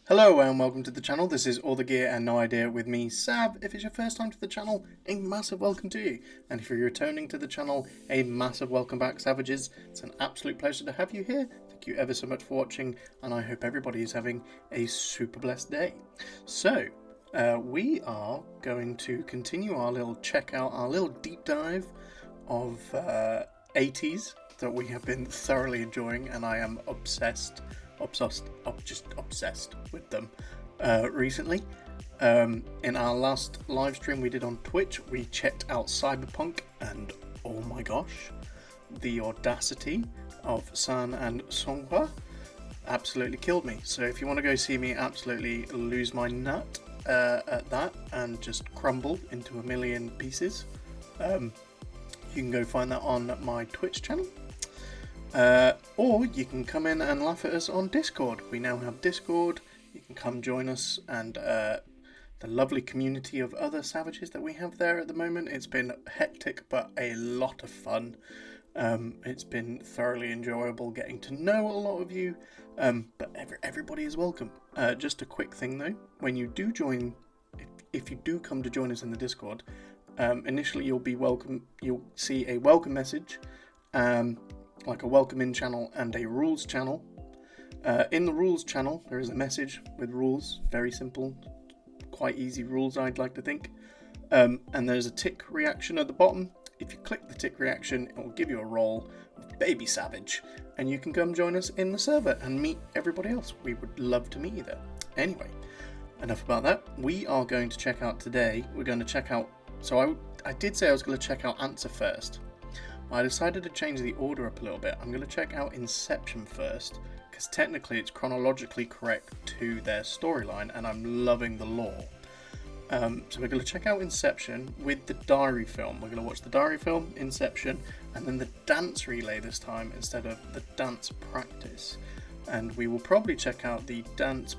Hello and welcome to the channel. This is All the Gear and No Idea with me, Sav. If it's your first time to the channel, a massive welcome to you. And if you're returning to the channel, a massive welcome back, Savages. It's an absolute pleasure to have you here. Thank you ever so much for watching, and I hope everybody is having a super blessed day. So, we are going to continue our little deep dive of ATEEZ that we have been thoroughly enjoying, and I am obsessed with them recently. In our last live stream we did on Twitch, we checked out Cyberpunk, and oh my gosh, the audacity of San and Seonghwa absolutely killed me. So if you want to go see me absolutely lose my nut at that and just crumble into a million pieces, you can go find that on my Twitch channel. Or you can come in and laugh at us on Discord. We now have Discord. You can come join us and the lovely community of other Savages that we have there at the moment. It's been hectic but a lot of fun. It's been thoroughly enjoyable getting to know a lot of you, but everybody is welcome. Just a quick thing though, when you do join, if you do come to join us in the Discord, initially you'll see a welcome message, like a welcome in channel and a rules channel. In the rules channel there is a message with rules, very simple, quite easy rules I'd like to think, and there's a tick reaction at the bottom. If you click the tick reaction, it will give you a role of Baby Savage, and you can come join us in the server and meet everybody else. We would love to meet you there. Anyway, enough about that. We are going to check out today, we're going to check out, so I did say I was going to check out Answer first. I decided to change the order up a little bit. I'm going to check out Inception first, because technically it's chronologically correct to their storyline, and I'm loving the lore. So we're going to check out Inception with the diary film. We're going to watch the diary film, Inception, and then the dance relay this time instead of the dance practice. And we will probably check out the dance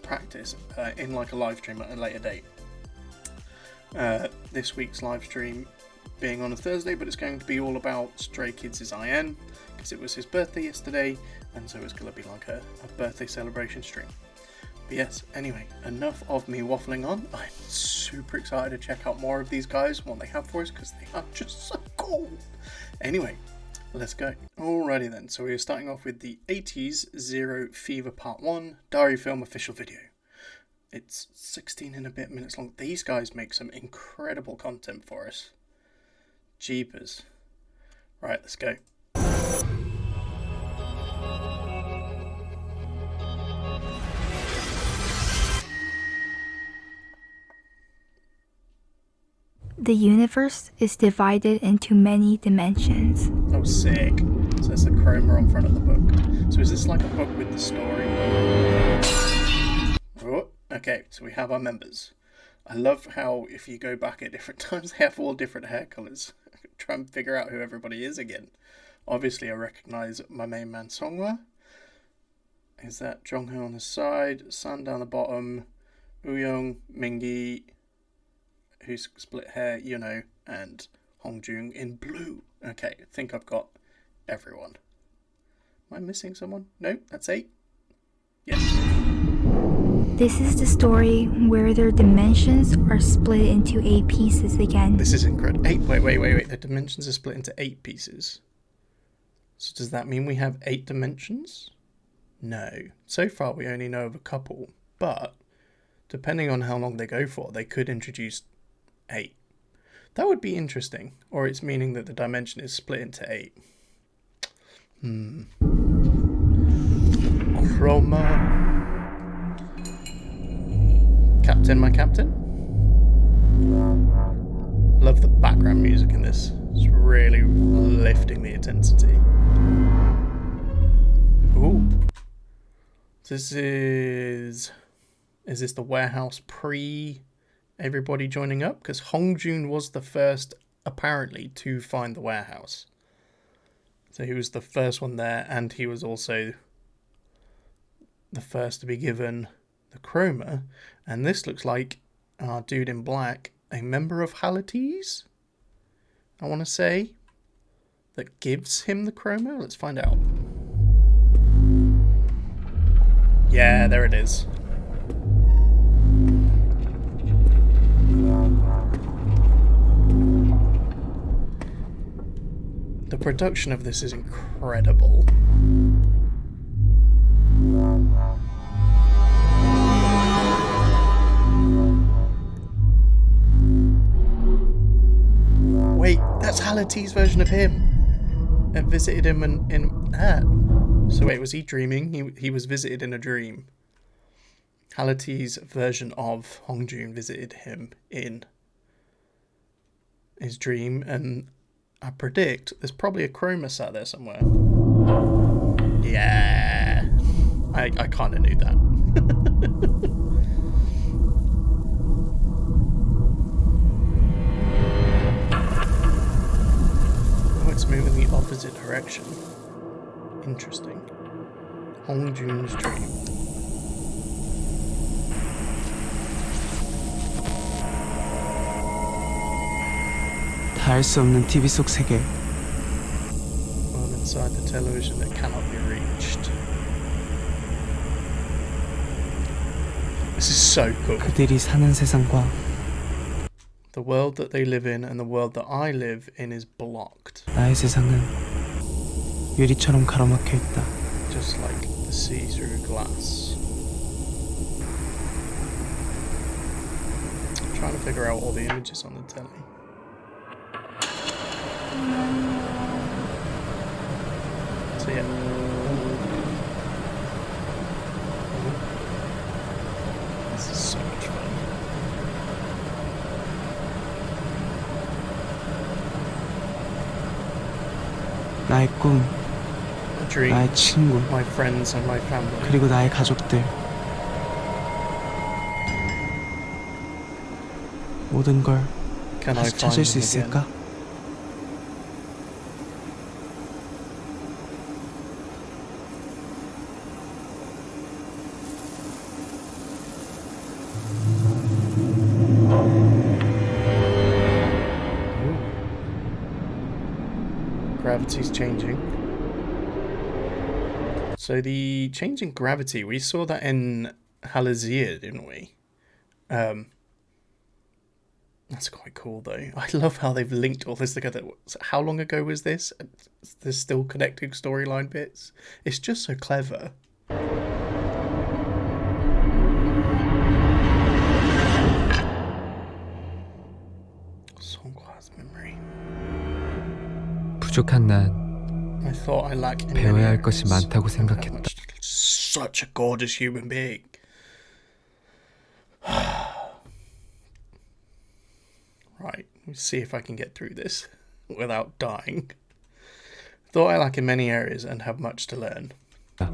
practice in like a live stream at a later date. This week's live stream being on a Thursday, but it's going to be all about Stray Kids' IN, because it was his birthday yesterday, and so it's going to be like a birthday celebration stream. But yes, anyway, enough of me waffling on. I'm super excited to check out more of these guys and what they have for us, because they are just so cool. Anyway, let's go. Alrighty then, so we are starting off with the ATEEZ Zero Fever Part 1 Diary Film Official Video. It's 16 and a bit minutes long. These guys make some incredible content for us. Jeepers. Right, let's go. The universe is divided into many dimensions. Oh, sick. So that's the chroma on front of the book. So is this like a book with the story? Oh, okay, so we have our members. I love how if you go back at different times, they have all different hair colours. Try and figure out who everybody is again. Obviously, I recognise my main man Seonghwa. Is that Yunho on the side, San down the bottom, Wooyoung, Mingi, who's split hair, Yunho, and Hongjun in blue. Okay, I think I've got everyone. Am I missing someone? No, that's 8. Yes. This is the story where their dimensions are split into 8 pieces again. This is incredible. Wait. The dimensions are split into 8 pieces. So does that mean we have 8 dimensions? No. So far we only know of a couple, but depending on how long they go for, they could introduce 8. That would be interesting. Or it's meaning that the dimension is split into 8. Chroma. Captain, my captain. Love the background music in this. It's really lifting the intensity. Ooh. Is this the warehouse pre everybody joining up? Because Hongjun was the first, apparently, to find the warehouse. So he was the first one there, and he was also the first to be given the chroma. And this looks like our dude in black, a member of ATEEZ, I want to say, that gives him the chroma. Let's find out. Yeah, there it is. The production of this is incredible. Wait, that's ATEEZ version of him. It visited him So wait, was he dreaming? He was visited in a dream. ATEEZ version of Hongjun visited him in his dream, and I predict there's probably a chroma sat there somewhere. Yeah, I kind of knew that. Oh, it's moving the opposite direction. Interesting. Hongjun's dream. 다 알 수 없는 TV 속 세계. World inside the television that cannot be reached. This is so cool. 그들이 사는 세상과 The world that they live in and the world that I live in is blocked. 나의 세상은 유리처럼 가로막혀 있다. Just like the see-through glass. I'm trying to figure out all the images on the telly. So yeah. This is so much fun. 나의 꿈, A dream, 나의 친구, my friends and my family. 그리고 나의 가족들. 모든 걸 Can I 다시 find 찾을 수 them again? 있을까? Gravity's changing. So the change in gravity, we saw that in Halazir, didn't we? That's quite cool though. I love how they've linked all this together. How long ago was this? There's still connecting storyline bits. It's just so clever. Seonghwa's memory. 부족한 난 I thought I lacked in 배워야 할 many 것이 areas. 많다고 How 생각했다. much- Such a gorgeous human being. Right, let's see if I can get through this without dying. Thought I lack in many areas and have much to learn. Why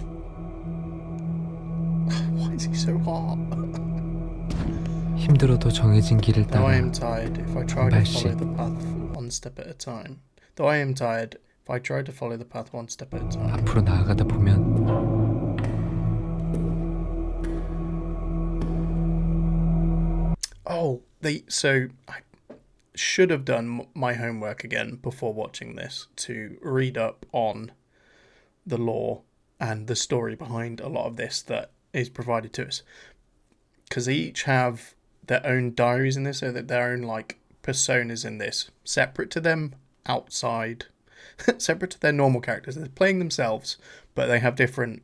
is he so hot? 힘들어도 정해진 길을 Though I 따라 am tired, if I try to follow the path one step at a time. Though I am tired, if I try to follow the path one step at a time. 앞으로 나아가다 보면 Oh, so I should have done my homework again before watching this to read up on the lore and the story behind a lot of this that is provided to us. Because they each have their own diaries in this, so that their own like personas in this, separate to them outside, separate to their normal characters. They're playing themselves, but they have different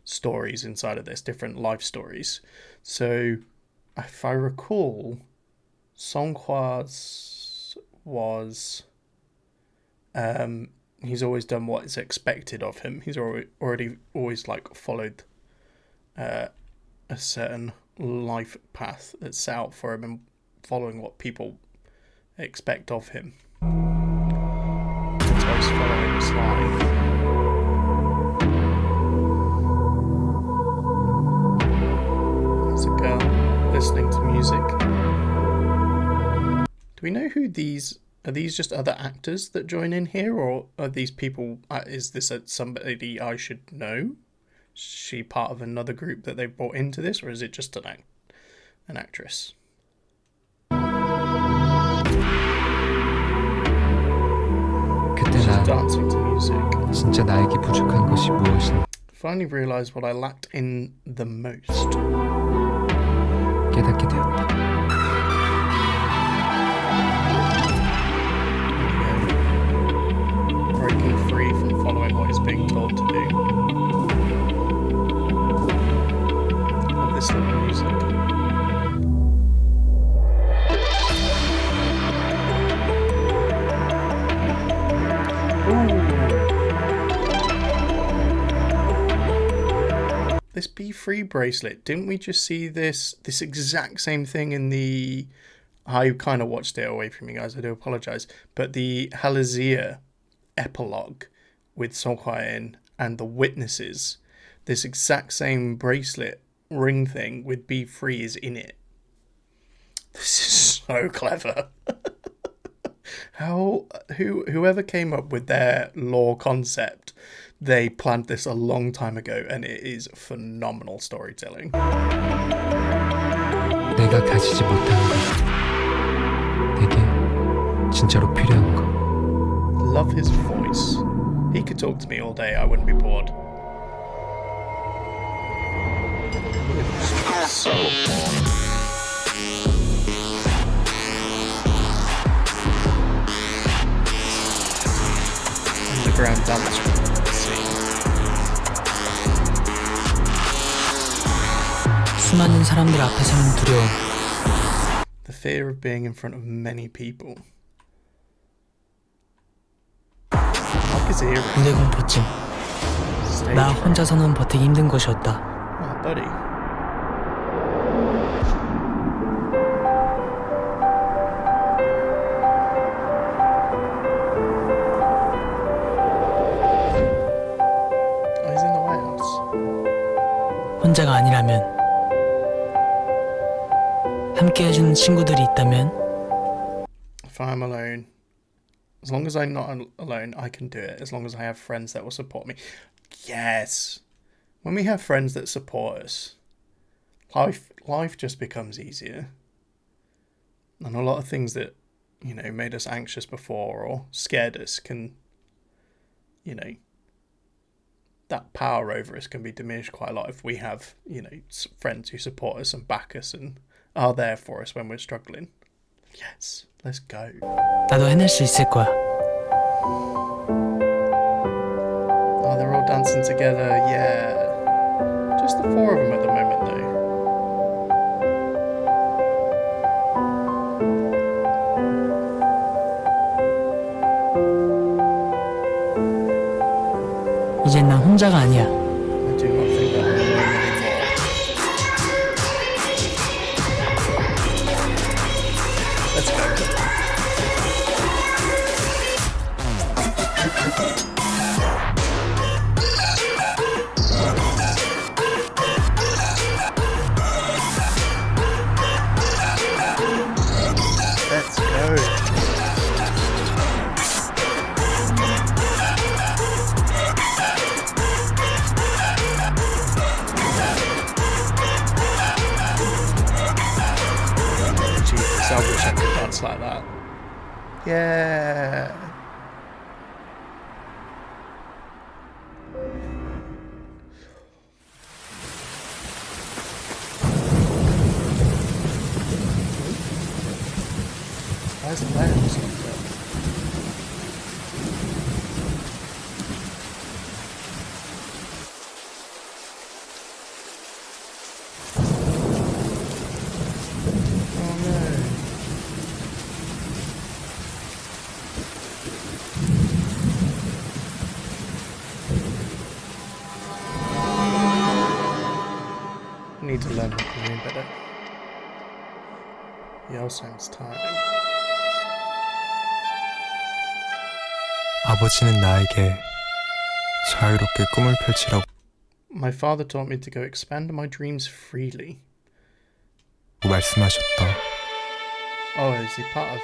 stories inside of this, different life stories. So if I recall, Seonghwa's was he's always done what is expected of him. He's always like followed a certain life path that's set out for him and following what people expect of him. So he's following this line. There's a girl listening to music. Do we know who these are? These just other actors that join in here, or are these people? Is this somebody I should know? Is she part of another group that they've brought into this, or is it just an actress? 그때 She's 난 dancing to music. 진짜 나에게 부족한 것이 무엇인지 Finally realised what I lacked in the most. 깨닫게 되었다. Breaking free from following what is being told to do. Love this little music. This Be Free bracelet, didn't we just see this exact same thing in the... I kind of watched it away from you guys, I do apologise. But the Halazia epilogue with Seonghwa in and the witnesses, this exact same bracelet ring thing with Be Free is in it. This is so clever. Whoever came up with their lore concept, they planned this a long time ago, and it is phenomenal storytelling. 내가 가지지 못한 것, 내게 진짜로 필요한 것. Love his voice. He could talk to me all day, I wouldn't be bored. So bored. Underground dance. 수많은 사람들 앞에서는 두려움. The fear of being in front of many people. 무대 공포증. 나 혼자서는 버티기 힘든 것이었다. Oh, buddy. Oh, he's in the White House. 혼자가 아니라면, 함께 해주는 친구들이 있다면. If I'm alone, as long as I'm not alone, I can do it. As long as I have friends that will support me. Yes. When we have friends that support us, life just becomes easier. And a lot of things that, made us anxious before or scared us can, that power over us can be diminished quite a lot if we have, friends who support us and back us and are there for us when we're struggling. Yes, let's go. 나도 해낼 수 있을 거야. Oh, they're all dancing together, yeah. Just the four of them at the moment, though. 이젠 난 혼자가 아니야. I do not think that I'm alone anymore. Let's go. Let's go. Jesus, I wish I could dance like that. Yeah. Where's the lens? Oh no. I need to learn Korean better. Yosem's time. 아버지는 나에게 자유롭게 꿈을 펼치라고 My father taught me to go expand my dreams freely. 말씀하셨다. Oh, is he part of...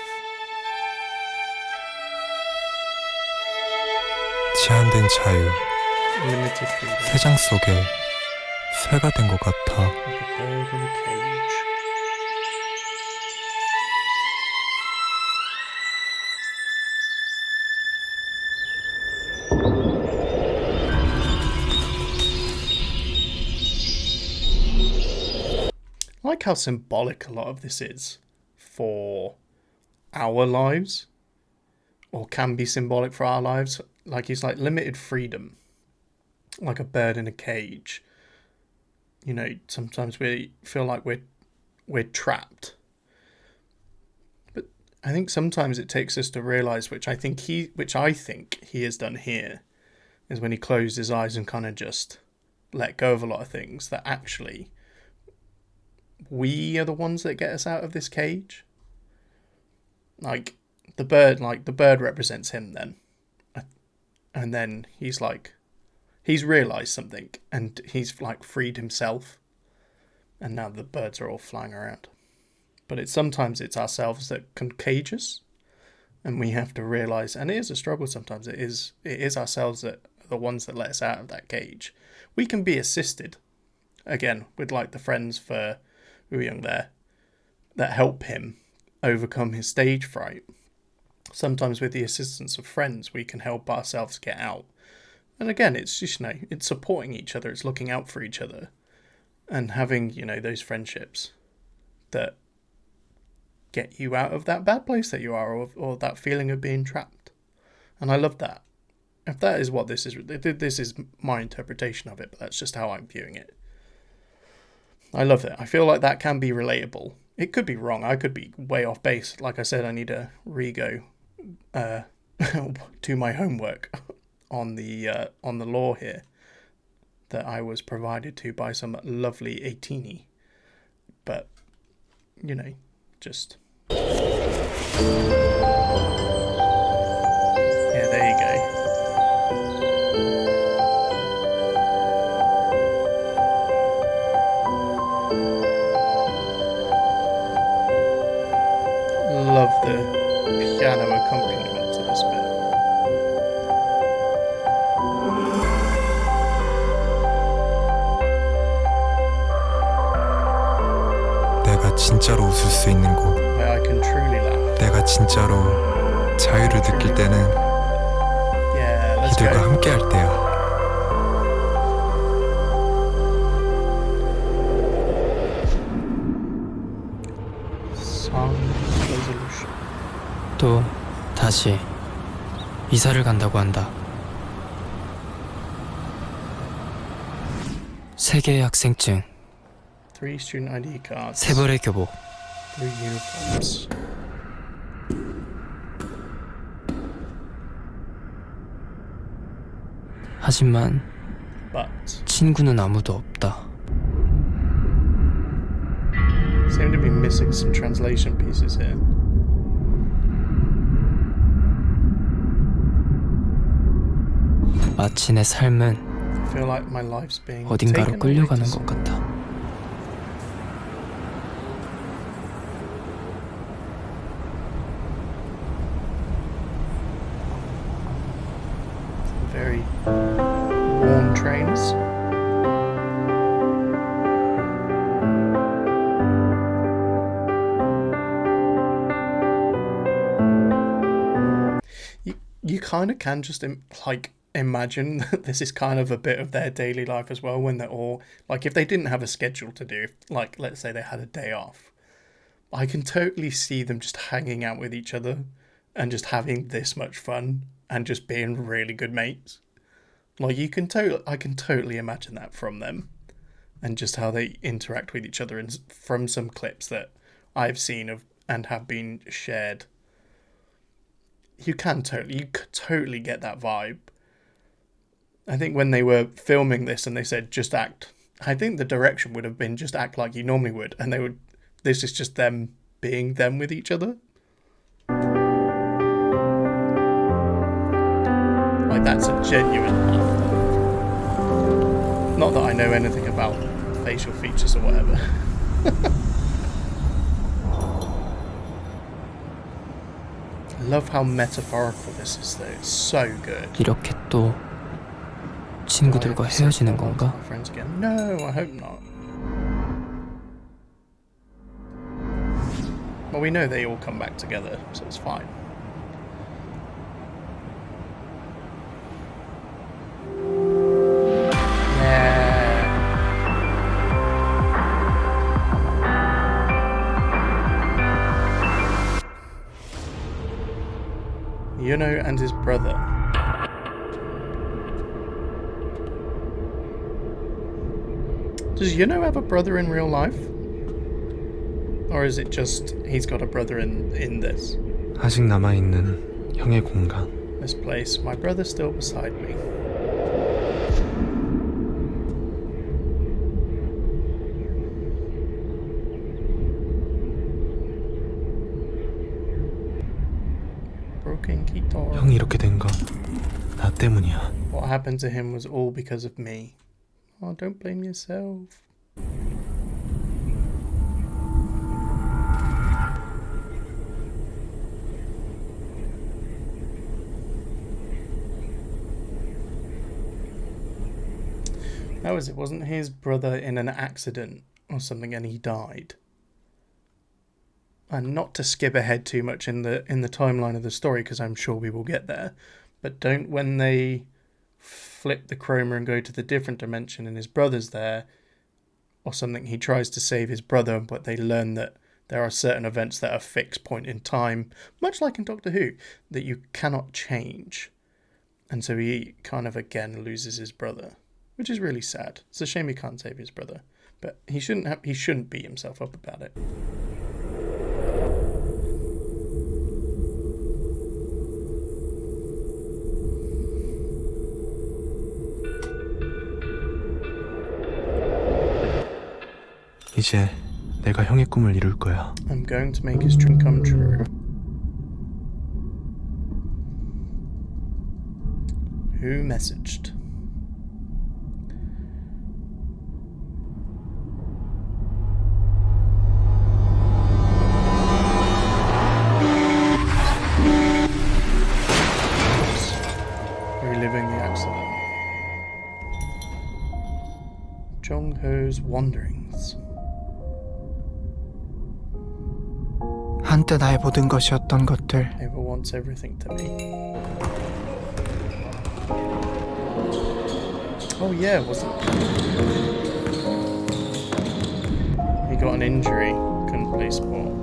제한된 자유, Limited freedom? 새장 속에 새가 된 것 같아. Like a bird in a cage. like how symbolic a lot of this is for our lives, or can be symbolic for our lives. Like, it's like limited freedom, like a bird in a cage. You know, sometimes we feel like we're trapped. But I think sometimes it takes us to realise, which I think he has done here, is when he closed his eyes and kind of just let go of a lot of things, that actually we are the ones that get us out of this cage. Like the bird represents him then. And then he's realised something, and he's like freed himself, and now the birds are all flying around. But sometimes it's ourselves that can cage us, and we have to realise, and it is a struggle sometimes, it is ourselves that are the ones that let us out of that cage. We can be assisted, again, with like the friends for Woo-young there, that help him overcome his stage fright. Sometimes with the assistance of friends, we can help ourselves get out. And again, it's just, it's supporting each other, it's looking out for each other, and having, those friendships that get you out of that bad place that you are, or that feeling of being trapped. And I love that. If that is what this is my interpretation of it, but that's just how I'm viewing it. I love it. I feel like that can be relatable. It could be wrong. I could be way off base. Like I said, I need to re-go do my homework on the law here that I was provided to by some lovely ATG&NI. But, just... Yeah, there you go. Love the piano accompaniment to this bit. 내가 진짜로 웃을 수 있는 곳, Where I can truly laugh. 내가 진짜로 자유를 느낄 때는 Yeah, let's 이들과 go. 함께 할 때야. Song resolution. 또 다시 이사를 간다고 한다. 세 개의 학생증, 3 student ID cards. 세 벌의 교복, 3 uniforms. 하지만 But 친구는 아무도 없다. seem to be missing some translation pieces here. 마치 내 삶은 I feel like my life's being 어딘가로 taken away 끌려가는 to 것 같다. very worn trains. You kind of can just imagine that this is kind of a bit of their daily life as well, when they're all like, if they didn't have a schedule to do, like let's say they had a day off, I can totally see them just hanging out with each other and just having this much fun and just being really good mates. Like I can totally imagine that from them, and just how they interact with each other, and from some clips that I've seen of and have been shared. You could totally get that vibe. I think when they were filming this and they said just act, I think the direction would have been just act like you normally would, and this is just them being them with each other. Like, that's a genuine laugh. Not that I know anything about facial features or whatever. I love how metaphorical this is though. It's so good. 이렇게 또 친구들과 헤어지는 건가? My friends again. No, I hope not. Well, we know they all come back together, so it's fine. Yeah. Yunho and his brother. Does Yunho have a brother in real life? Or is it just he's got a brother in this? 아직 남아있는 형의 공간. This place, my brother's still beside me. Broken guitar. 형이 이렇게 된 건 나 때문이야. What happened to him was all because of me. Oh, don't blame yourself. That was it. Wasn't his brother in an accident or something and he died? And not to skip ahead too much in the timeline of the story, because I'm sure we will get there, but don't, when they flip the chroma and go to the different dimension and his brother's there or something, he tries to save his brother, but they learn that there are certain events that are fixed point in time, much like in Doctor Who, that you cannot change. And so he kind of again loses his brother, which is really sad. It's a shame he can't save his brother, but he shouldn't beat himself up about it. 이제 내가 형의 꿈을 이룰 거야. I'm going to make his dream come true. Who messaged? Reliving the accident. Jongho's wanderings. 한때 나의 모든 것이었던 것들 Ava wants everything to me. Oh yeah, wasn't he got an injury, couldn't play sport.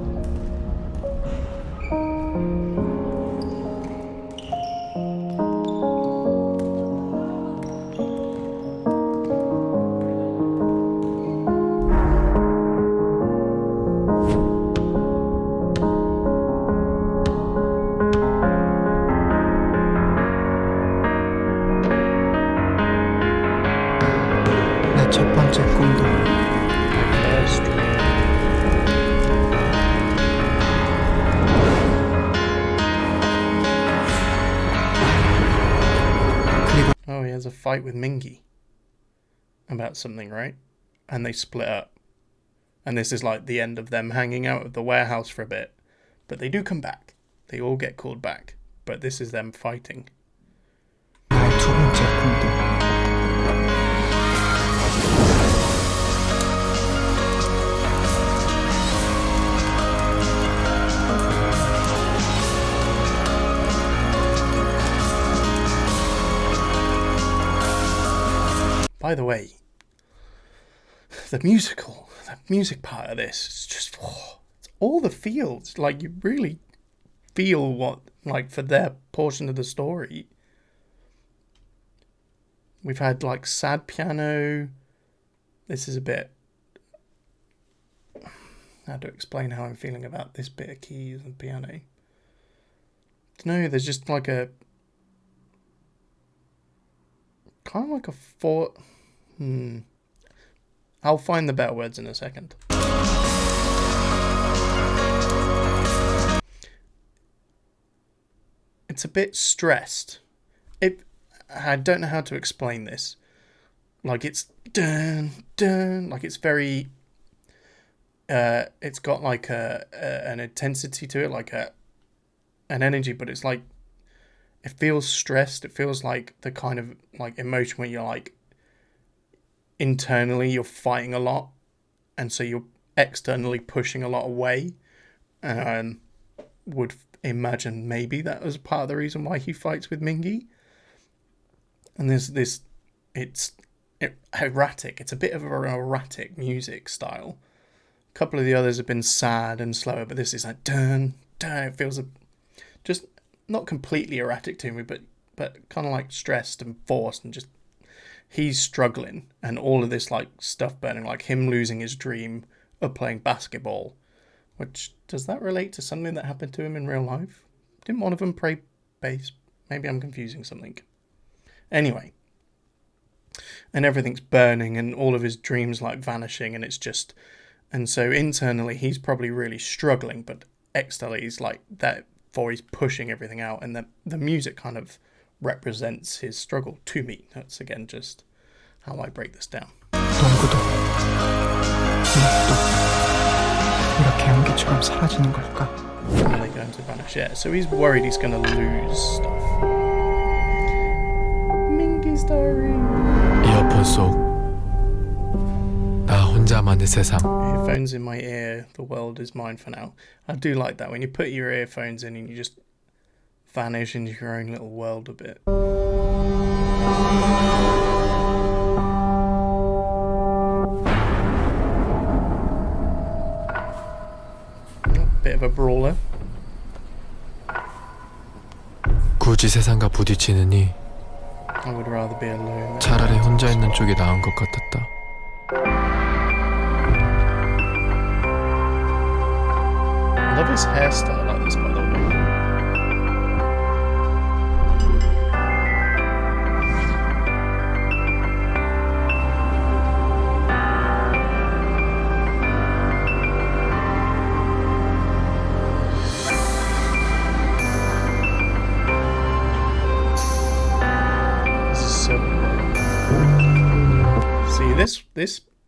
내 첫 번째 꿈도 First dream. 그리고 Oh, he has a fight with Mingi about something, right? And they split up. And this is like the end of them hanging out at the warehouse for a bit. But they do come back. They all get called back. But this is them fighting. 나의 두 번째 꿈도 By the way, the music part of this is just, it's all the feels. Like, you really feel what, like, for their portion of the story. We've had, like, sad piano. This is a bit, how to explain how I'm feeling about this bit of keys and piano. No, there's just like a, kind of like a four. I'll find the better words in a second. It's a bit stressed. I don't know how to explain this. Like, it's dun dun. Like, it's very. It's got like an intensity to it, like an energy, but it's like, it feels stressed. It feels like the kind of like emotion where you're like, internally you're fighting a lot, and so you're externally pushing a lot away. Would imagine maybe that was part of the reason why he fights with Mingi. And there's this, it's erratic. It's a bit of an erratic music style. A couple of the others have been sad and slower, but this is like dun dun. It feels just not completely erratic to me, but kind of like stressed and forced, and just he's struggling, and all of this like stuff burning, like him losing his dream of playing basketball. Which, does that relate to something that happened to him in real life? Didn't one of them play bass? Maybe I'm confusing something. Anyway, and everything's burning and all of his dreams like vanishing, and it's just, and so internally he's probably really struggling, but externally he's like that, for he's pushing everything out, and the music kind of represents his struggle to me. That's again just how I break this down. 농구도 음악도 이렇게 연기처럼 사라지는 걸까? Are they going to vanish? Yeah, so he's worried he's going to lose stuff. Mingy's diary. 이어폰 속 나 혼자만의 세상. Earphones in my ear, the world is mine for now. I do like that when you put your earphones in and you just vanish into your own little world a bit. Bit of a brawler. 굳이 세상과 부딪히느니 I would rather be alone. 차라리 혼자 있는 쪽이 나은 것 같았다. I love his hairstyle like this, by the way.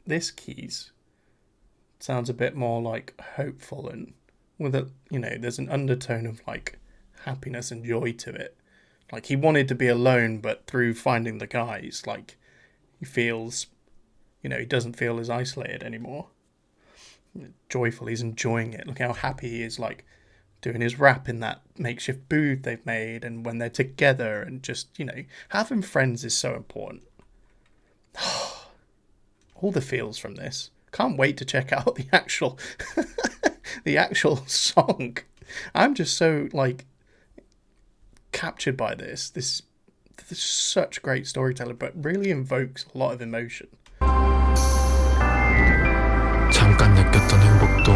This keys sounds a bit more like hopeful, and with a, you know, there's an undertone of like happiness and joy to it. Like he wanted to be alone, but through finding the guys, like he feels, you know, he doesn't feel as isolated anymore. Joyful, he's enjoying it. Look how happy he is, like doing his rap in that makeshift booth they've made, and when they're together, and just, you know, having friends is so important. All the feels from this. Can't wait to check out the actual the actual song. I'm just so like captured by this. This is such great storytelling, but really invokes a lot of emotion. 잠깐 느꼈던 행복도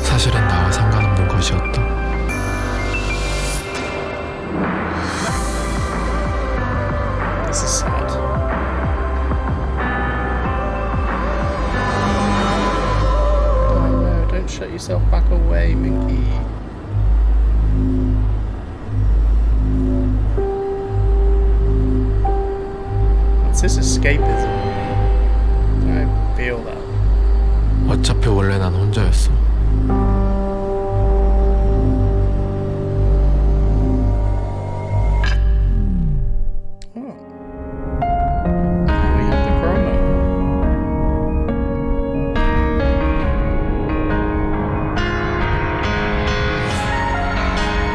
사실은 나와 상관없는 것이었다. This is sad. Don't shut yourself back away, Minky. What's this escapism? I feel that. 어차피 원래 난 혼자였어.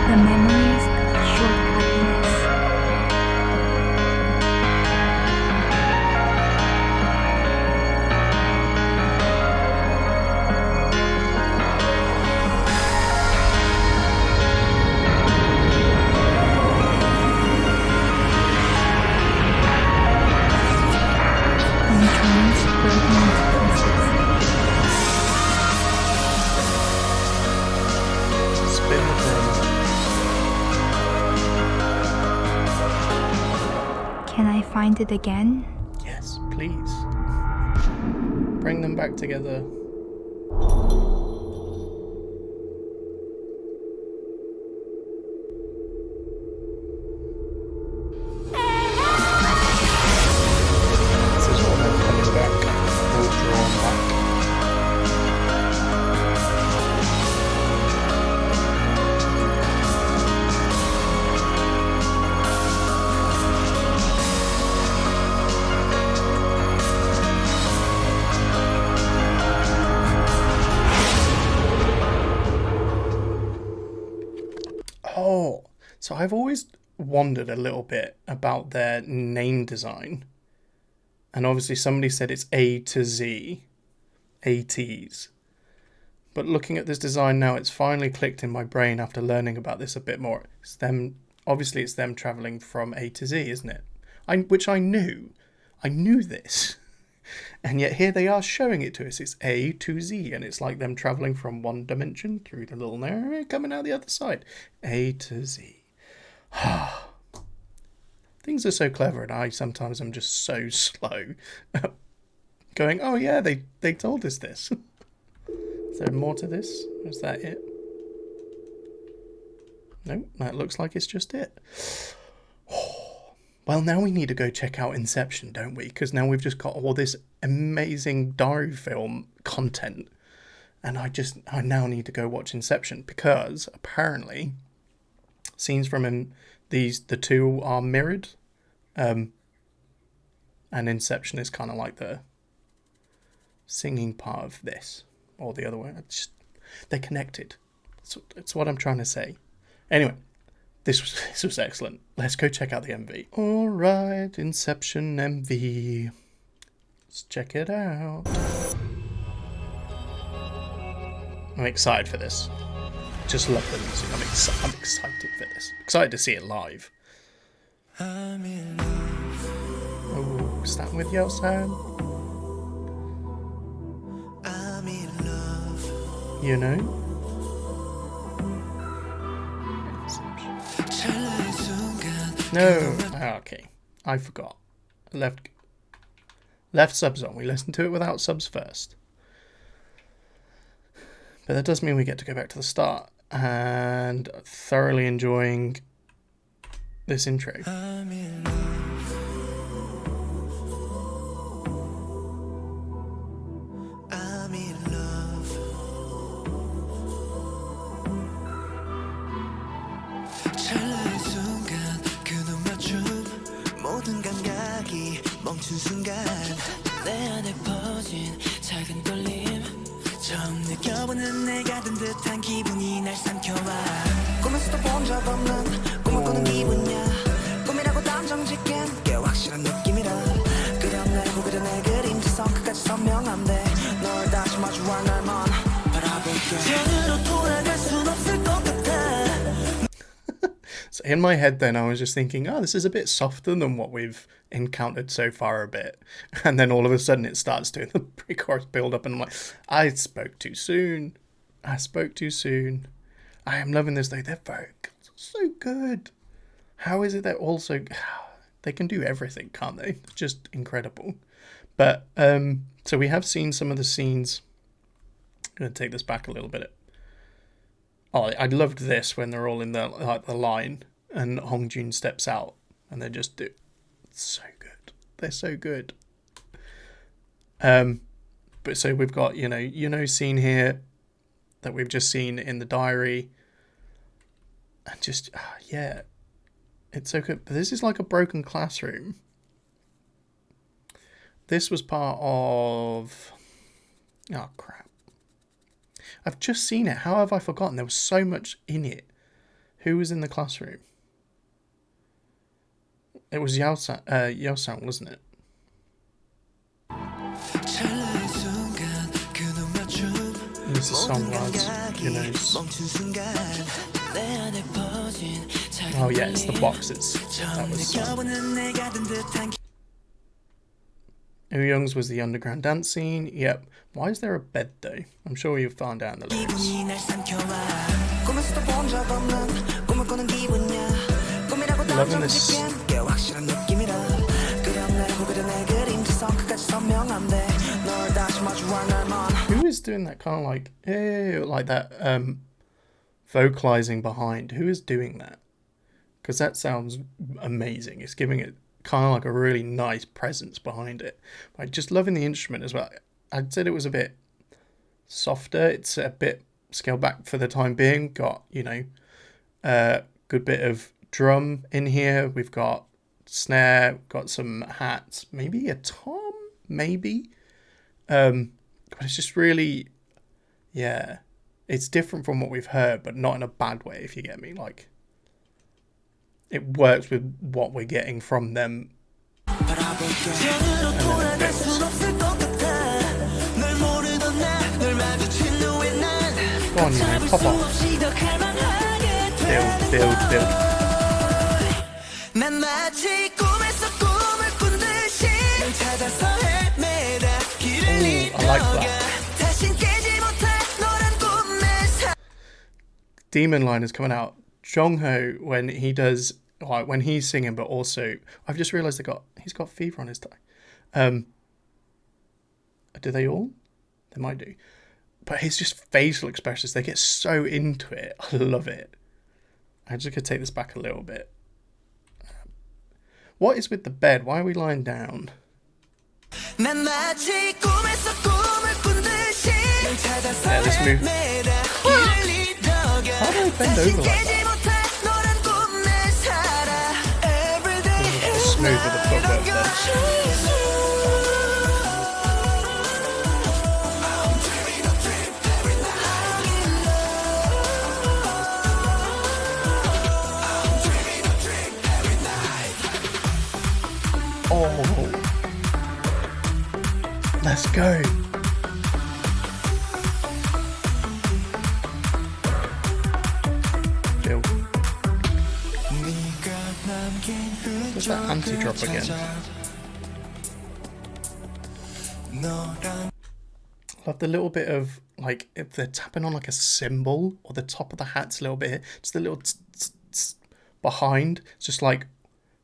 The memories of short happiness. When dreams broken into pieces. Spin the drama. Can I find it again? Yes, please. Bring them back together. This is all them coming back, all drawn back. Oh, so I've always wondered a little bit about their name design. And obviously somebody said it's A to Z, ATEEZ. But looking at this design now, it's finally clicked in my brain after learning about this a bit more. It's them, obviously it's them travelling from A to Z, isn't it? Which I knew. I knew this. And yet here they are showing it to us. It's A to Z, and it's like them travelling from one dimension through the little narrow, coming out the other side. A to Z. Things are so clever, and I sometimes am just so slow. Going, oh yeah, they told us this. Is there more to this? Is that it? No, that looks like it's just it. Well, now we need to go check out Inception, don't we? Because now we've just got all this amazing diary film content. And I now need to go watch Inception, because apparently scenes from the two are mirrored. And Inception is kind of like the singing part of this, or the other way. They're connected. That's what I'm trying to say. Anyway, this was excellent. Let's go check out the MV. All right, Inception MV. Let's check it out. I'm excited for this. Just love the music. I'm excited for this. Excited to see it live. Oh, starting with Yeosan. You know. No. Oh, okay. I forgot. Left subs on. We listened to it without subs first. But that does mean we get to go back to the start. And thoroughly enjoying this intro. 멈춘 순간 내 안에 퍼진 작은 떨림 처음 느껴보는 내가 든 듯한 기분이 날 삼켜와 꿈에서도 본 적 없는 꿈을 꾸는 기분이야 꿈이라고 단정 짓기엔 꽤 확실한 느낌이라 그려 내고 그려 내 그림자선 끝까지 선명한데 널 다시 마주한 날만 바라볼게 전으로 돌아갈 순 없을 것 같아. So in my head then I was just thinking, oh, this is a bit softer than what we've encountered so far a bit. And then all of a sudden it starts doing the pre-chorus build up and I'm like, I spoke too soon. I spoke too soon. I am loving this though. They're so good. How is it that also they can do everything, can't they? Just incredible. But so we have seen some of the scenes. I'm going to take this back a little bit. Oh, I loved this when they're all in the line and Hongjun steps out and they just do so good. They're so good. But so we've got Yunho scene here that we've just seen in the diary, and just yeah, it's so good. But this is like a broken classroom. This was part of crap. I've just seen it. How have I forgotten? There was so much in it. Who was in the classroom? It was Yeosan, wasn't it? This is Seonghwa's, Oh yeah, it's the boxes. That was Young's was the underground dance scene. Yep. Why is there a bed though? I'm sure you'll find out in the lyrics. Loving this. Who is doing that kind of like that vocalizing behind? Who is doing that? Because that sounds amazing. It's giving it kind of like a really nice presence behind it. But I'm just loving the instrument as well. I'd said it was a bit softer. It's a bit scaled back for the time being. Got, a good bit of drum in here. We've got snare, got some hats, maybe a tom, maybe. But it's just really, yeah, it's different from what we've heard, but not in a bad way, if you get me. Like, it works with what we're getting from them. And then it Go on, Yunho, pop off. Build. 난 마치 꿈에서 꿈을 꾼 듯이 널 찾아서 헤매다 길을 I like 잃어가 that. 다신 깨지 못할 너란 꿈의 사 Demon line is coming out. Seonghwa, when he does, like, when he's singing, but also I've just realised he's got fever on his tie. Do they all? They might do. But his just facial expressions, they get so into it. I love it. I'm just gonna take this back a little bit. What is with the bed? Why are we lying down? 난 마치 꿈에서 꿈을 꾼 듯이 널 찾아서 Yeah, this move. 헤매다 길을 잃어가 How do I bend over like 깨지 못할 너란 꿈의 살아 Everyday that? Smooth with the footwork there. Oh, let's go. Build. Where's that anti-drop again? Love the little bit of, like, if they're tapping on like a cymbal or the top of the hat's a little bit, just a little behind. It's just like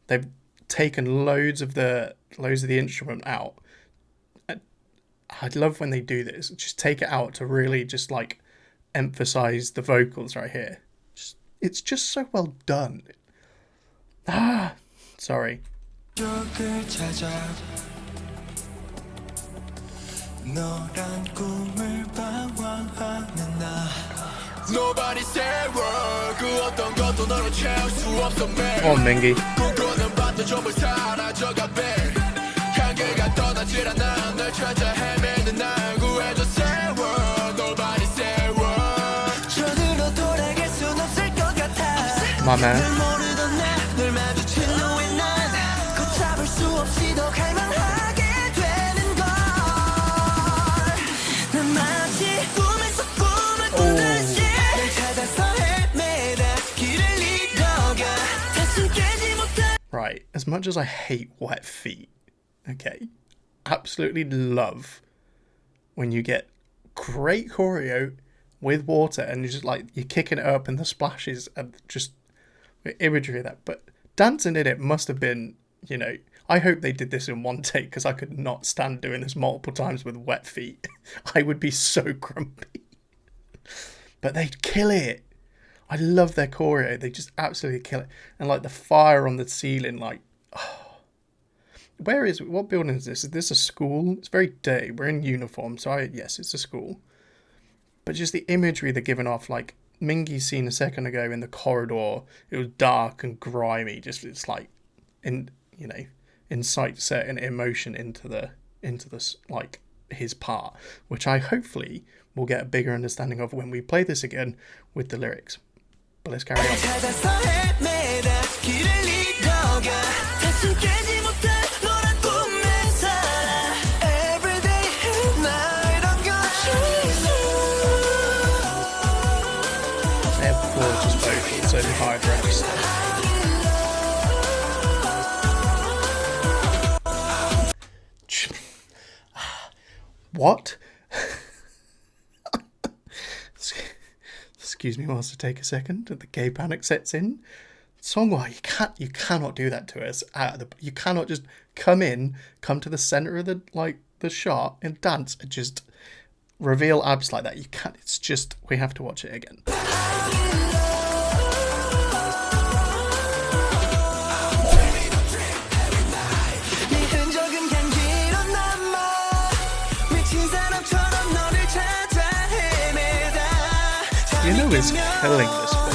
they've taken loads of the instrument out. I love when they do this. Just take it out to really just like emphasize the vocals right here. It's just so well done. Sorry. Oh, Mingy. My man. Right, as much as I hate wet feet, okay, absolutely love when you get great choreo with water and you're just like, you're kicking it up and the splashes and just the imagery of that. But dancing in it must have been, you know, I hope they did this in one take because I could not stand doing this multiple times with wet feet. I would be so grumpy. But they'd kill it. I love their choreo. They just absolutely kill it. And like the fire on the ceiling, like, oh. What building is this? Is this a school? It's very dirty. We're in uniform, so yes, it's a school. But just the imagery they're giving off, like Mingy's scene a second ago in the corridor, it was dark and grimy. Just it's like, incite certain emotion into the like his part, which I hopefully will get a bigger understanding of when we play this again with the lyrics. But let's carry on. They're gorgeous vocals, so high register. What? Excuse me whilst I take a second. The gay panic sets in. Seonghwa, you cannot do that to us. You cannot just come to the center of the shot and dance and just reveal abs like that. You can't. It's just, we have to watch it again. Yunho is killing this for me.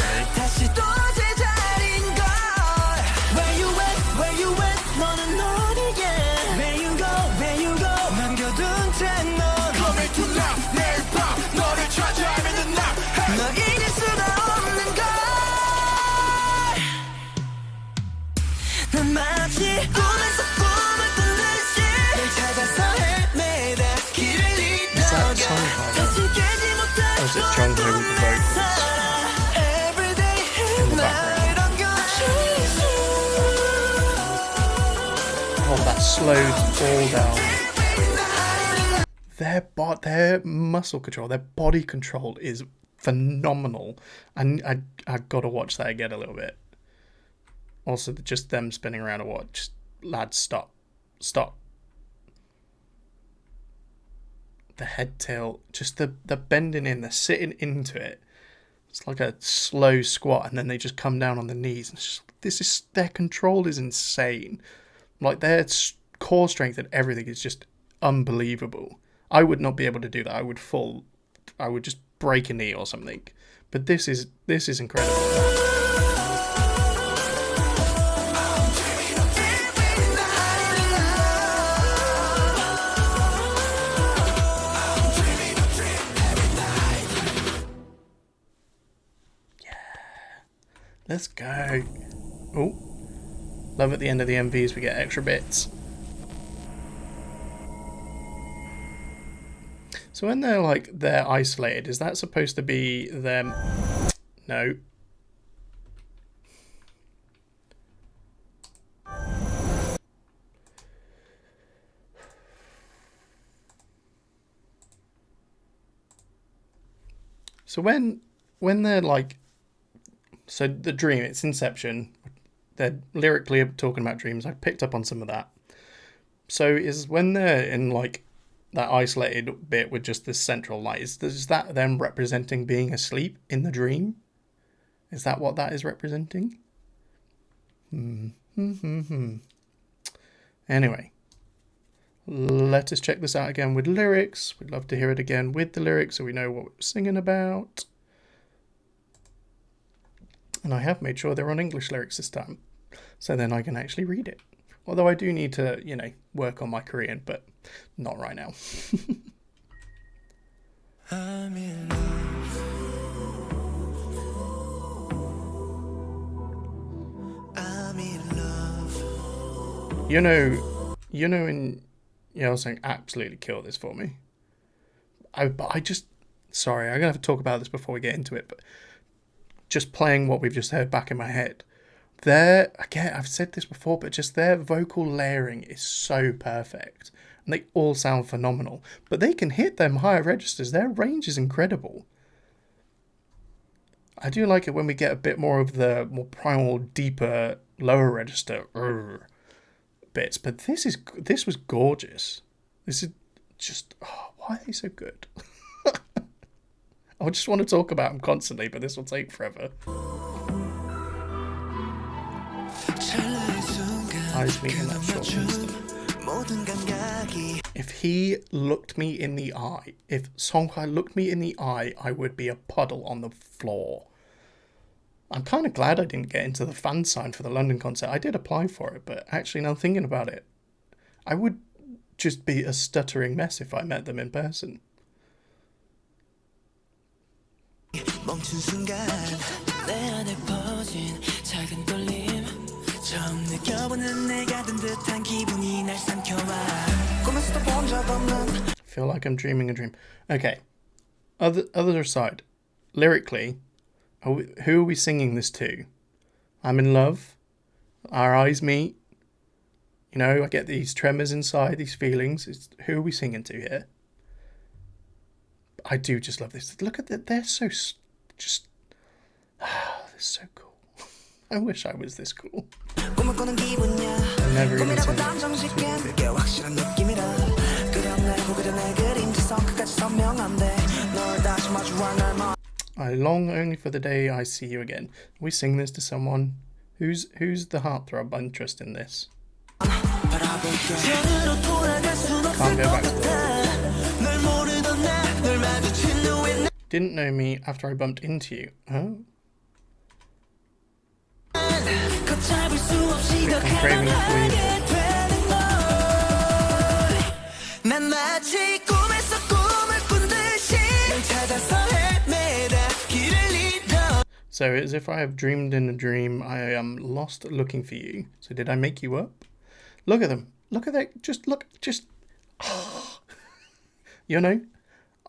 Is that Seonghwa? Or is it Jungho? slowed all down. Their muscle control, their body control is phenomenal. And I gotta watch that again a little bit. Also, just them spinning around a watch. Lads, stop. The head tilt, just the bending in, the sitting into it. It's like a slow squat, and then they just come down on the knees. And their control is insane. Like their core strength and everything is just unbelievable. I would not be able to do that. I would just break a knee or something. But this is incredible. Let's go. Oh, love at the end of the MVs we get extra bits. So when they're isolated, is that supposed to be them? No. So when they're like, so the dream, it's Inception. They're lyrically talking about dreams. I picked up on some of that. So is when they're in like that isolated bit with just this central light, is that them representing being asleep in the dream? Is that what that is representing? Anyway, let us check this out again with lyrics. We'd love to hear it again with the lyrics so we know what we're singing about. And I have made sure they're on English lyrics this time, so then I can actually read it. Although I do need to, work on my Korean, but not right now. I'm in love. I'm in love. Yunho and Yelsing absolutely killed this for me. Sorry, I'm going to have to talk about this before we get into it, but just playing what we've just heard back in my head. Again, I've said this before, but just their vocal layering is so perfect. And they all sound phenomenal. But they can hit them higher registers. Their range is incredible. I do like it when we get a bit more of the more primal, deeper, lower register bits. But this was gorgeous. This is just, why are they so good? I just want to talk about them constantly, but this will take forever. Eyes meet in that short instant. If he looked me in the eye, if Seonghwa looked me in the eye, I would be a puddle on the floor. I'm kind of glad I didn't get into the fan sign for the London concert. I did apply for it, but actually now thinking about it, I would just be a stuttering mess if I met them in person. 멈춘 순간 내 안에 퍼진 작은 떨림 처음 느껴보는 내가 든 듯한 기분이 날 삼켜와 꿈에서도 본 적 없는 Feel like I'm dreaming a dream. Okay, other side, lyrically, who are we singing this to? I'm in love, our eyes meet, I get these tremors inside, these feelings. Who are we singing to here? I do just love this. Look at that. They're so they're so cool. I wish I was this cool. I've never even seen I long only for the day I see you again. We sing this to someone. Who's the heartthrob interest in this? Can't go back to that. Didn't know me after I bumped into you. Oh. I'm craving for you. So as if I have dreamed in a dream, I am lost looking for you. So did I make you up? Look at them. Look at that. Just look. Just.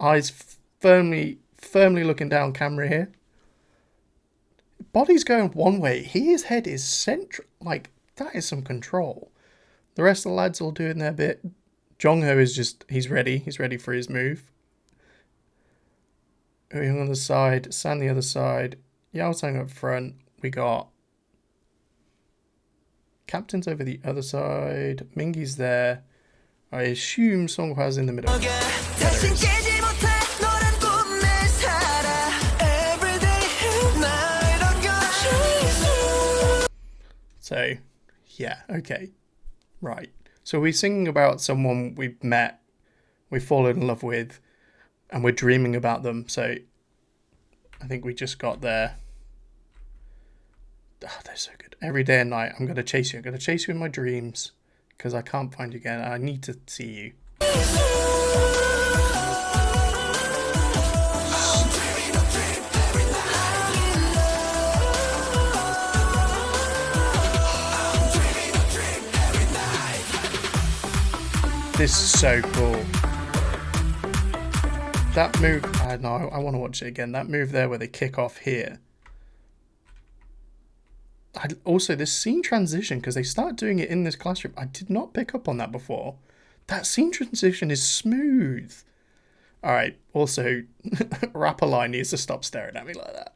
Eyes firmly looking down camera here. Body's going one way. His head is central. Like, that is some control. The rest of the lads all doing their bit. Jongho is just, he's ready for his move. Going on the side, San the other side, Yao Sang up front. We got Captain's over the other side, Mingi's there. I assume Seonghwa's in the middle. So, yeah, okay. Right. So we're singing about someone we've met, we've fallen in love with, and we're dreaming about them. So I think we just got there. Oh, they're so good. Every day and night, I'm going to chase you. I'm going to chase you in my dreams because I can't find you again. I need to see you. This is so cool. That move, I want to watch it again. That move there where they kick off here. Also, this scene transition, because they start doing it in this classroom. I did not pick up on that before. That scene transition is smooth. All right. Also, Rapperline needs to stop staring at me like that.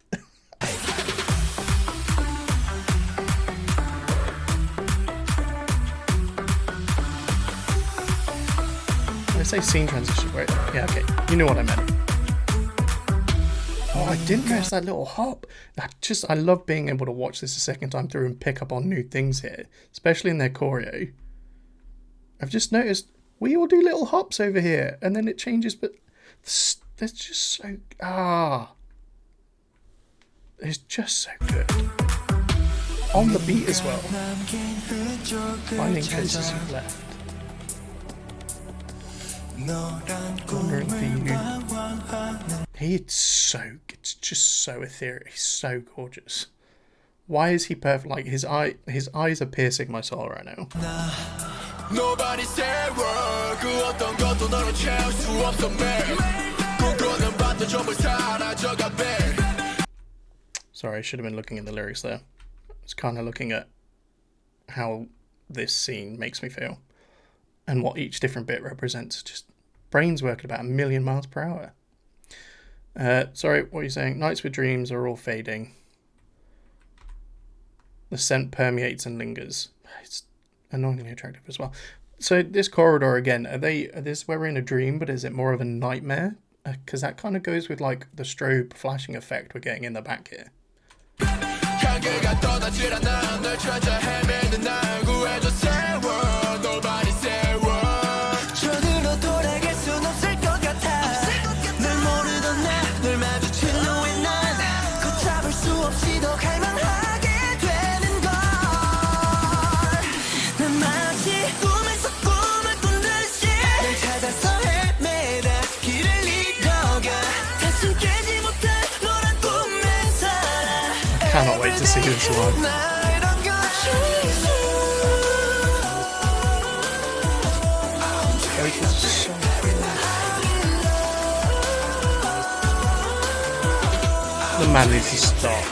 Did I say scene transition? Right? Yeah, okay. You know what I meant. Oh, I didn't notice that little hop. I love being able to watch this a second time through and pick up on new things here, especially in their choreo. I've just noticed we all do little hops over here, and then it changes, but that's just so... It's just so good. On the beat as well. Finding faces you've left. Wondering for you. It's just so ethereal. He's so gorgeous. Why is he perfect? Like his eyes are piercing my soul right now. Sorry, I should have been looking at the lyrics there. I was kind of looking at how this scene makes me feel and what each different bit represents. Just brains work at about 1 million miles per hour. Sorry, what are you saying? Nights with dreams are all fading. The scent permeates and lingers. It's annoyingly attractive as well. So this corridor again, are this where we're in a dream, but is it more of a nightmare? Because that kind of goes with like the strobe flashing effect we're getting in the back here. Cannot wait to see this one. The man needs to stop.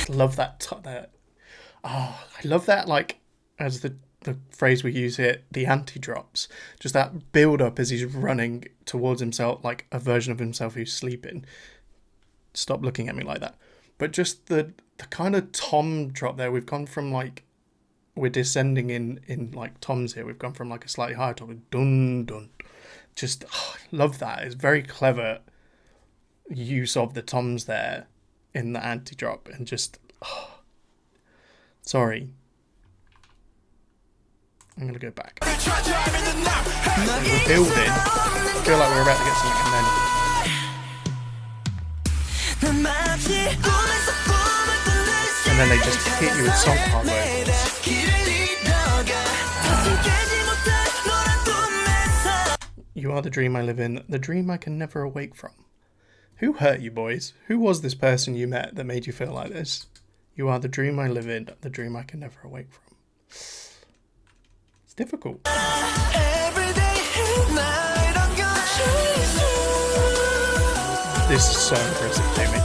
Love that. I love that. Like as the phrase we use here, the anti-drops. Just that build up as he's running towards himself, like a version of himself who's sleeping. Stop looking at me like that. But just the kind of tom drop there. We've gone from like we're descending in like toms here. We've gone from like a slightly higher tom. Dun dun. Just love that. It's very clever use of the toms there in the anti-drop and just sorry, I'm gonna go back. We're building. I feel like we're about to get something and then they just hit you with song part vocals. You are the dream I live in, the dream I can never awake from. Who hurt you, boys? Who was this person you met that made you feel like this? You are the dream I live in, the dream I can never awake from. It's difficult. This is so impressive to me.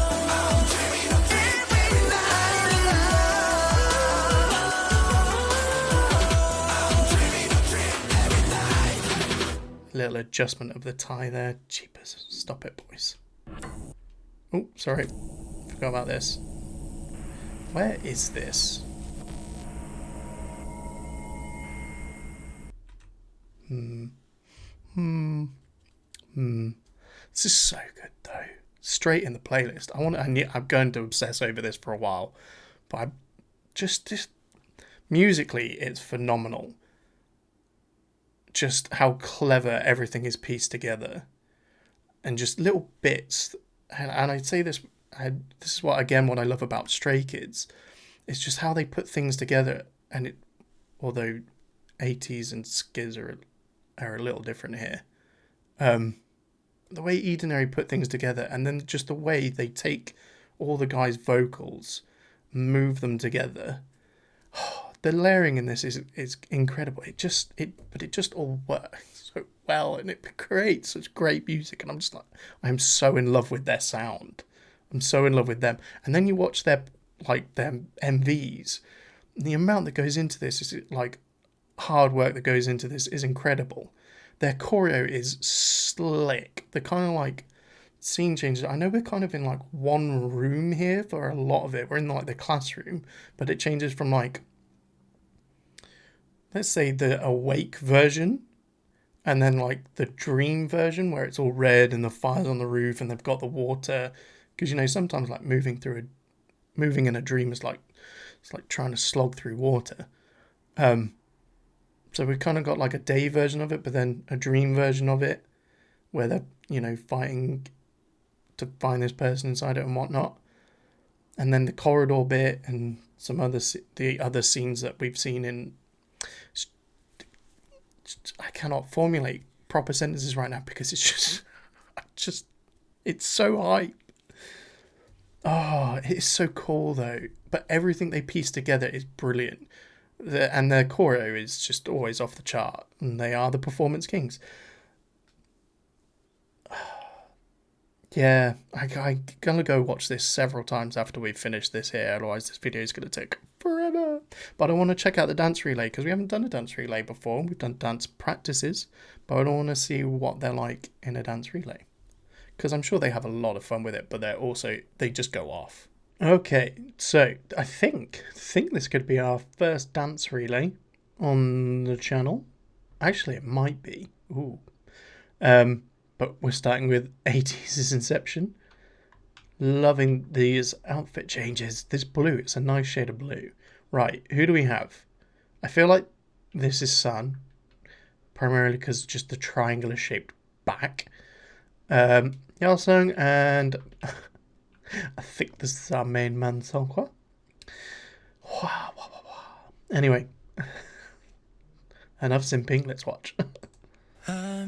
Little adjustment of the tie there. Jeepers. Stop it, boys. Oh, sorry. Forgot about this. Where is this? This is so good though. Straight in the playlist. I'm going to obsess over this for a while, but I just musically, it's phenomenal. Just how clever everything is pieced together, and just little bits. And I'd say this. This is what I love about Stray Kids. It's just how they put things together, and it. Although ATEEZ and Skiz are a little different here. The way ATG&NI put things together, and then just the way they take all the guys' vocals, move them together. The layering in this is incredible. It just all works so well, and it creates such great music. And I'm so in love with their sound. I'm so in love with them. And then you watch their MVs. The amount that goes into this is like hard work that goes into this is incredible. Their choreo is slick. The kind of like scene changes. I know we're kind of in like one room here for a lot of it. We're in like the classroom, but it changes from like, let's say the awake version, and then like the dream version where it's all red and the fire's on the roof and they've got the water. Because, you know, sometimes like moving in a dream is like, it's like trying to slog through water. So we've kind of got like a day version of it, but then a dream version of it where they're, you know, fighting to find this person inside it and whatnot. And then the corridor bit and some the other scenes that we've seen in... I cannot formulate proper sentences right now because it's it's so hype. Oh, it's so cool though. But everything they piece together is brilliant. And their choreo is just always off the chart. And they are the performance kings. Yeah, I'm going to go watch this several times after we've finished this here. Otherwise this video is going to take forever. But I want to check out the dance relay because we haven't done a dance relay before. We've done dance practices. But I want to see what they're like in a dance relay. Because I'm sure they have a lot of fun with it. But they just go off. Okay, so I think this could be our first dance relay on the channel. Actually, it might be. Ooh. But we're starting with ATEEZ Inception. Loving these outfit changes. This blue, it's a nice shade of blue. Right, who do we have? I feel like this is Sun. Primarily because just the triangular shaped back. Yalsung and... I think this is our main man, Seonghwa. Anyway, enough simping, let's watch. Oh,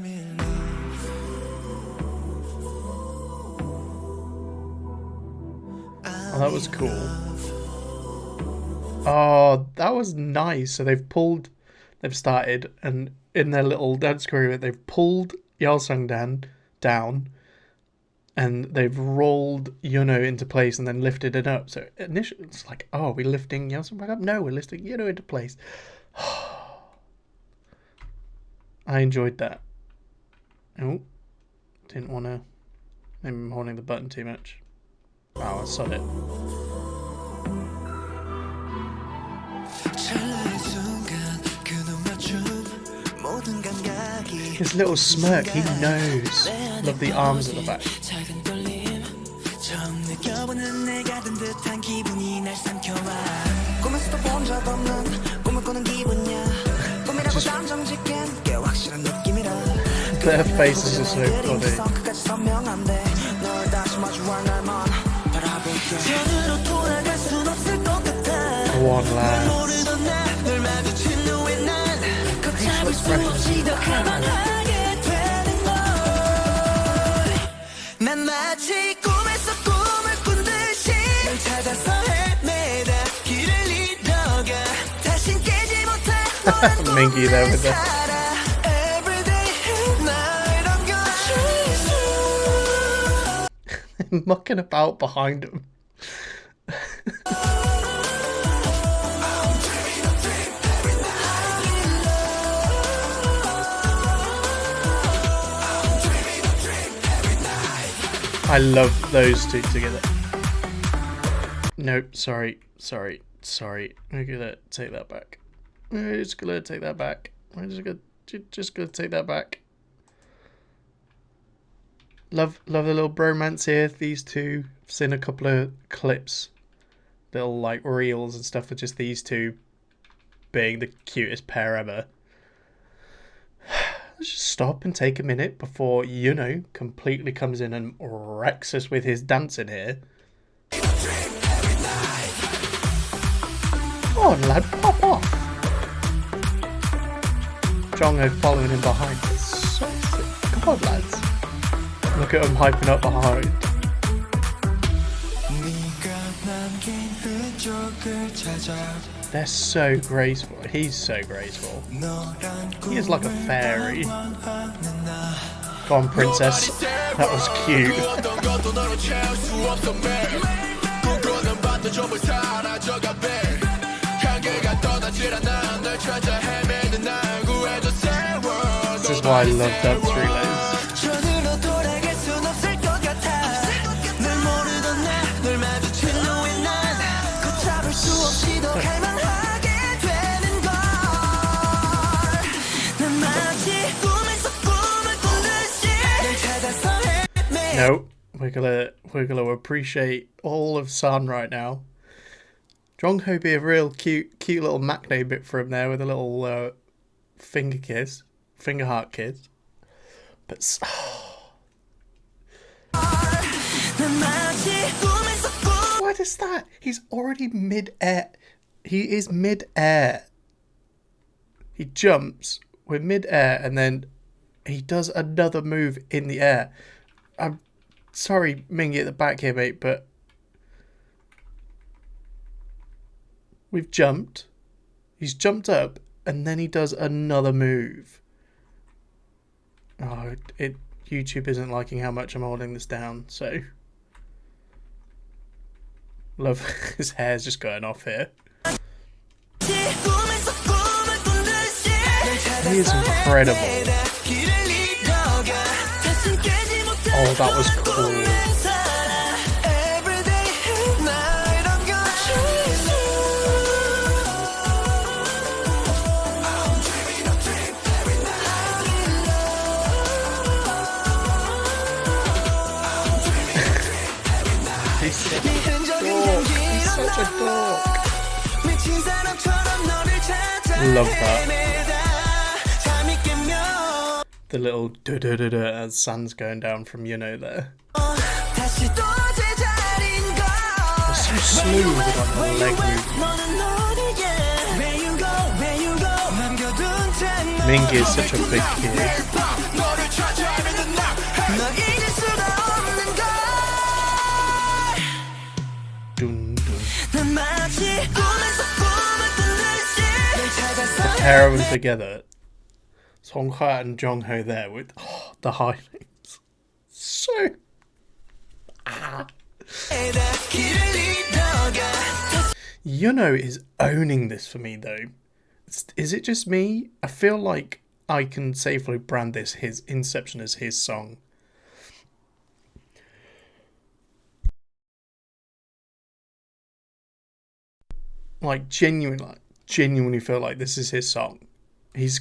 that was cool. Oh, that was nice. So they've started, and in their little dance career, they've pulled Yalsung down. And they've rolled Yunho into place and then lifted it up. So initially it's like, oh, are we lifting Yalsung back up? No, we're lifting Yunho into place. I enjoyed that. Oh, didn't want to. Maybe I'm holding the button too much. Wow, I saw it. His little smirk, he knows. Love the arms at the back. Their faces are so funny. Go on, lads. Facial expressions. 마치 꿈에서 꿈을 꾼 듯이 널 찾아서 헤매다 길을 잃어가 다신 깨지 못해 Mingy there with the mucking about behind him. I love those two together. Nope, sorry. We're gonna take that back. We're just gonna take that back. We're just gonna take that back. Love the little bromance here. These two. I've seen a couple of clips, little like reels and stuff of just these two being the cutest pair ever. Let's just stop and take a minute before Yunho completely comes in and wrecks us with his dancing here. Come on, lad, pop off. Seonghwa following him behind. So sick. Come on, lads. Look at him hyping up behind. They're so graceful. He's so graceful. He is like a fairy. Go on, princess. That was cute. This is why I love dance relays. No, we're gonna appreciate all of San right now. Seonghwa be a real cute little macne bit for him there with a little finger heart kiss. But what is that? He's already mid-air. He is mid-air. He jumps, we're mid-air, and then he does another move in the air. I'm sorry, Mingy at the back here, mate, but we've jumped. He's jumped up, and then he does another move. Oh, YouTube isn't liking how much I'm holding this down, so love his hair's just going off here. He is incredible. Oh, that was cool. He's such a dork. He's such a dork. Love that. The little da-da-da-da as San's going down from Yunho there. It's so smooth with like the leg movement. Mingy is such a big kid. Dun, dun. The pair of them together. Seonghwa and Yunho there with the high notes. So Yunho is owning this for me though. Is it just me? I feel like I can safely brand this his Inception as his song. Like genuinely feel like this is his song. He's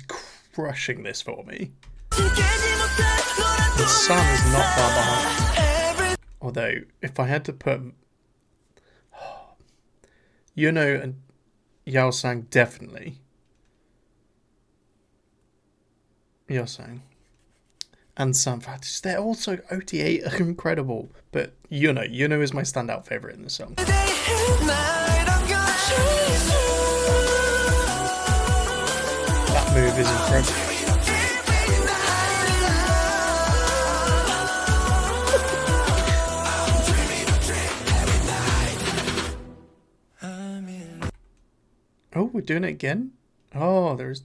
crushing this for me. The Sun is not far behind. Although, if I had to put Yunho and Yeosang, definitely. Yeosang. And Sanfat. They're also OT8 are incredible. But Yunho is my standout favourite in the song. That move is incredible. Oh, we're doing it again? Oh, there's...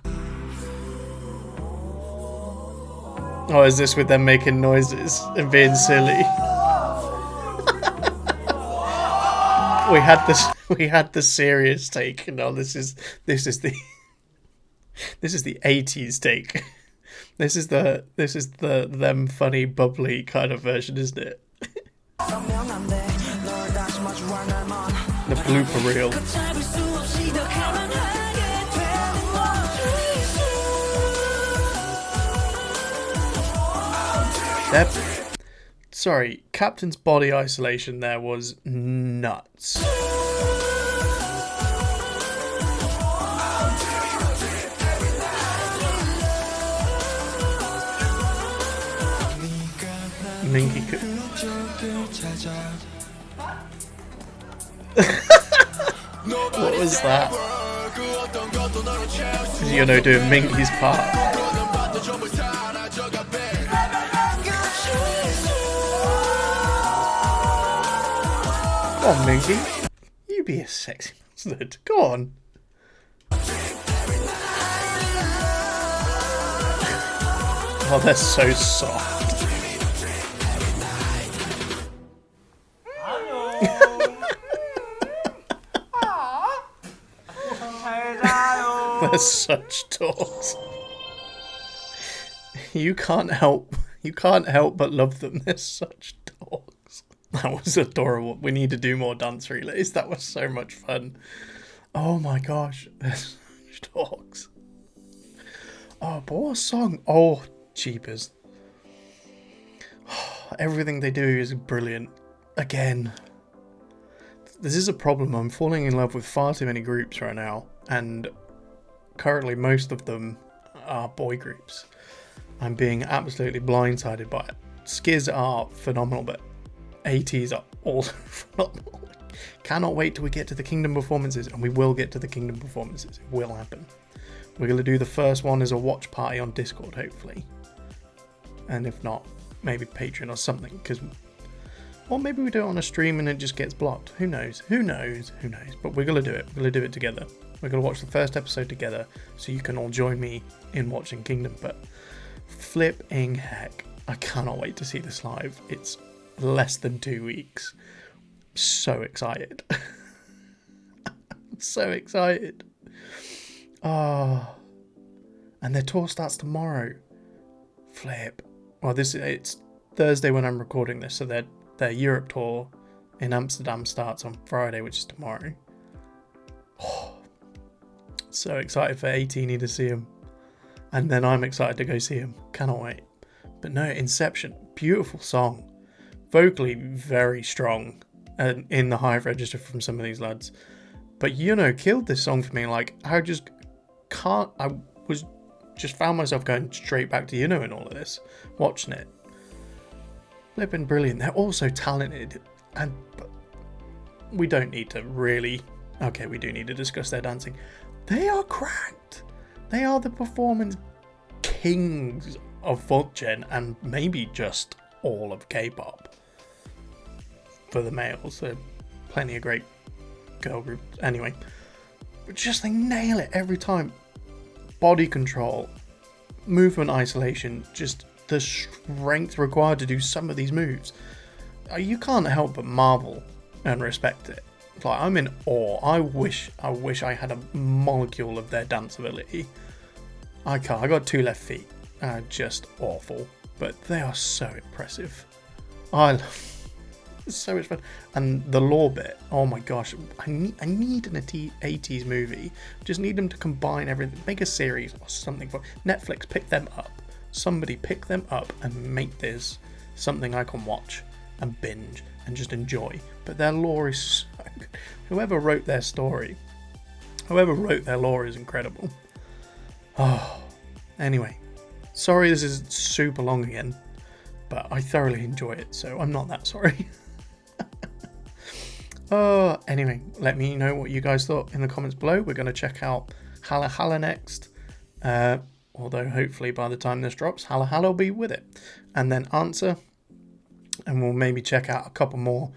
Oh, is this with them making noises and being silly? we had the serious take, and now this is the ATEEZ take. This is the them funny bubbly kind of version, isn't it? The blooper reel. Sorry, Captain's body isolation there was nuts. Minky could... What was that? Yunho doing Minky's part. Go on, Minky. You be a sexy bastard. Go on. Oh, they're so soft. They're such dogs. You can't help but love them. They're such dogs. That was adorable. We need to do more dance relays. That was so much fun. Oh my gosh, they're such dogs. Oh, but what a song. Oh, jeepers. Everything they do is brilliant. Again, this is a problem. I'm falling in love with far too many groups right now, and currently most of them are boy groups. I'm being absolutely blindsided by it. Skiz are phenomenal, but ATEEZ are also phenomenal. Cannot wait till we get to the Kingdom performances, and we will get to the Kingdom performances. It will happen. We're going to do the first one as a watch party on Discord, hopefully. And if not, maybe Patreon or something, because... Or maybe we do it on a stream and it just gets blocked. Who knows? Who knows? Who knows? But we're going to do it. We're going to do it together. We're going to watch the first episode together so you can all join me in watching Kingdom. But flipping heck, I cannot wait to see this live. It's less than 2 weeks. So excited. So excited. Oh. And their tour starts tomorrow. Flip. Well, it's Thursday when I'm recording this, so their Europe tour in Amsterdam starts on Friday, which is tomorrow. Oh, so excited for ATG&NI to see him. And then I'm excited to go see him. Cannot wait. But no, Inception, beautiful song. Vocally very strong and in the high register from some of these lads. But Yunho killed this song for me. Like, I just can't... I was just found myself going straight back to Yunho in all of this, watching it. They've been brilliant. They're also talented, and we don't need to really... Okay, we do need to discuss their dancing. They are cracked. They are the performance kings of 4th gen, and maybe just all of K-pop. For the males, there are plenty of great girl groups. Anyway, but just they nail it every time. Body control, movement isolation, just the strength required to do some of these moves. You can't help but marvel and respect it. Like, I'm in awe. I wish I had a molecule of their dance ability. I can't. I got 2 left feet. Just awful. But they are so impressive. It's so much fun. And the lore bit, oh my gosh, I need an ATEEZ movie. Just need them to combine everything, make a series or something for Netflix. Pick them up. Somebody pick them up and make this something I can watch and binge and just enjoy. But their lore is so good. Whoever wrote their story, whoever wrote their lore is incredible. Oh, anyway, sorry this is super long again, but I thoroughly enjoy it, so I'm not that sorry. Anyway, let me know what you guys thought in the comments below. We're going to check out Hala Hala next. Although hopefully by the time this drops, Hala Hala will be with it. And then Answer. And we'll maybe check out a couple more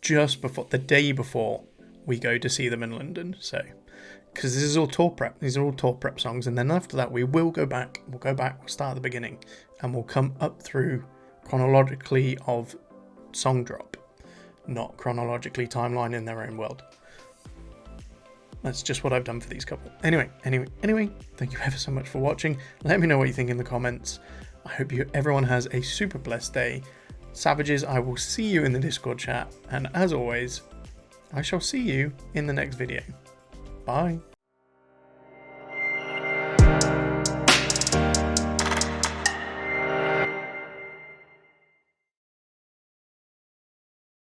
just before, the day before we go to see them in London. So because this is all tour prep. These are all tour prep songs, and then after that we will go back. We'll start at the beginning, and we'll come up through chronologically of song drop, not chronologically timeline in their own world. That's just what I've done for these couple. Anyway, thank you ever so much for watching. Let me know what you think in the comments. I hope everyone has a super blessed day. Savages, I will see you in the Discord chat, and as always, I shall see you in the next video. Bye.